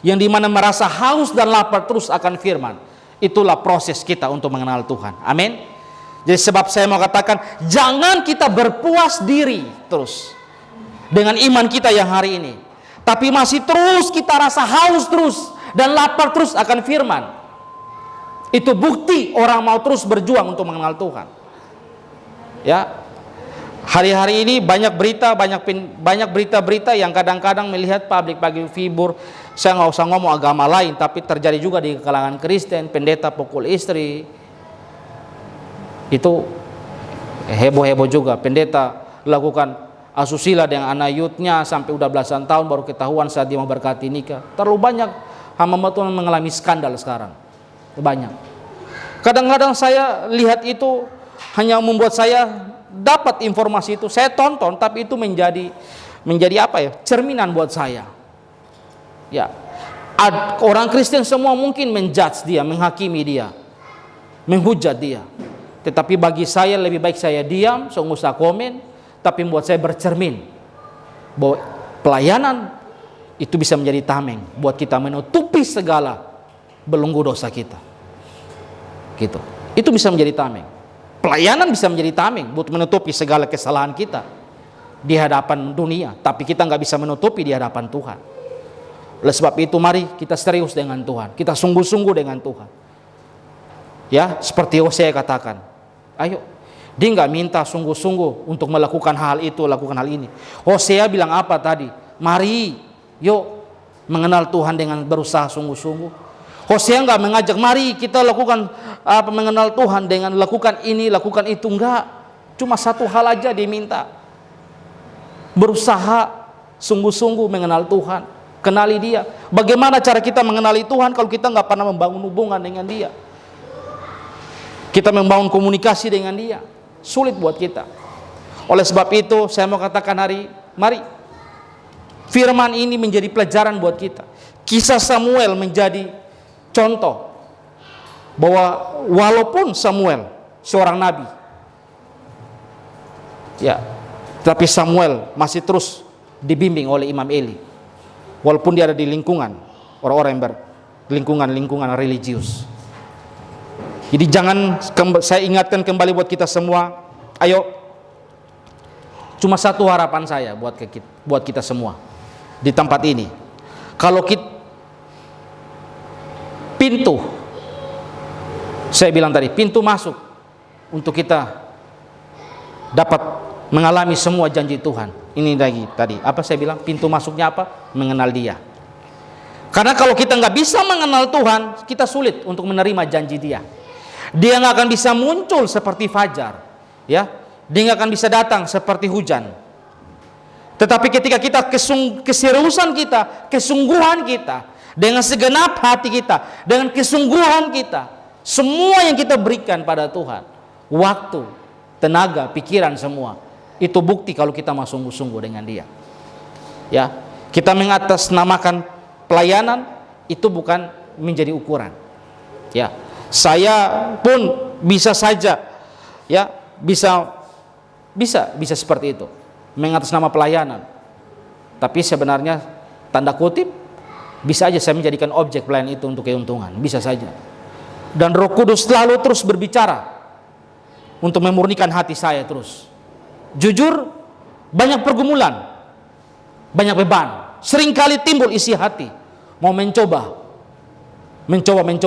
yang dimana merasa haus dan lapar terus akan firman. Itulah proses kita untuk mengenal Tuhan. Amin. Jadi sebab saya mau katakan, jangan kita berpuas diri terus dengan iman kita yang hari ini, tapi masih terus kita rasa haus terus dan lapar terus akan firman. Itu bukti orang mau terus berjuang untuk mengenal Tuhan. Ya, hari-hari ini banyak berita-berita yang kadang-kadang melihat public figure. Saya nggak usah ngomong agama lain, tapi terjadi juga di kalangan Kristen, pendeta pukul istri. Itu heboh-heboh juga. Pendeta lakukan asusila dengan anak yutnya sampai udah belasan tahun baru ketahuan saat dia memberkati nikah. Terlalu banyak hamba Tuhan mengalami skandal sekarang. Banyak. Kadang-kadang saya lihat itu hanya membuat saya dapat informasi itu, saya tonton, tapi itu menjadi apa ya? Cerminan buat saya. Ya, orang Kristen semua mungkin menjudge dia, menghakimi dia, menghujat dia. Tetapi bagi saya lebih baik saya diam, saya nggak usah komen, tapi membuat saya bercermin bahwa pelayanan itu bisa menjadi tameng buat kita menutupi segala belenggu dosa kita. Gitu. Itu bisa menjadi tameng. Pelayanan bisa menjadi tameng buat menutupi segala kesalahan kita di hadapan dunia, tapi kita nggak bisa menutupi di hadapan Tuhan. Oleh sebab itu mari kita serius dengan Tuhan, kita sungguh-sungguh dengan Tuhan. Ya, seperti Hosea katakan, ayo, dia nggak minta sungguh-sungguh untuk melakukan hal itu, lakukan hal ini. Hosea bilang apa tadi? Mari, yuk mengenal Tuhan dengan berusaha sungguh-sungguh. Hosea nggak mengajak mari kita lakukan mengenal Tuhan dengan lakukan ini, lakukan itu. Enggak, cuma satu hal aja diminta, berusaha sungguh-sungguh mengenal Tuhan. Kenali dia. Bagaimana cara kita mengenali Tuhan kalau kita nggak pernah membangun hubungan dengan dia? Kita membangun komunikasi dengan dia, sulit buat kita. Oleh sebab itu saya mau katakan mari firman ini menjadi pelajaran buat kita. Kisah Samuel menjadi contoh bahwa walaupun Samuel seorang nabi, ya, tapi Samuel masih terus dibimbing oleh Imam Eli. Walaupun dia ada di lingkungan orang-orang yang lingkungan religius. Jadi jangan, saya ingatkan kembali buat kita semua, ayo, cuma satu harapan saya buat kita semua di tempat ini. Kalau pintu, saya bilang tadi, pintu masuk untuk kita dapat mengalami semua janji Tuhan. Ini lagi tadi, apa saya bilang? Pintu masuknya apa? Mengenal dia. Karena kalau kita nggak bisa mengenal Tuhan, kita sulit untuk menerima janji dia. Dia nggak akan bisa muncul seperti fajar, ya. Dia nggak akan bisa datang seperti hujan. Tetapi ketika kita keseriusan kita, kesungguhan kita, dengan segenap hati kita, dengan kesungguhan kita, semua yang kita berikan pada Tuhan, waktu, tenaga, pikiran semua, itu bukti kalau kita mau sungguh-sungguh dengan dia. Ya, kita mengatasnamakan pelayanan itu bukan menjadi ukuran. Ya, saya pun bisa saja, ya, bisa seperti itu, mengatasnama pelayanan. Tapi sebenarnya tanda kutip bisa aja saya menjadikan objek pelayanan itu untuk keuntungan, bisa saja. Dan Roh Kudus selalu terus berbicara untuk memurnikan hati saya terus. Jujur, banyak pergumulan, banyak beban, seringkali timbul isi hati, mau mencoba.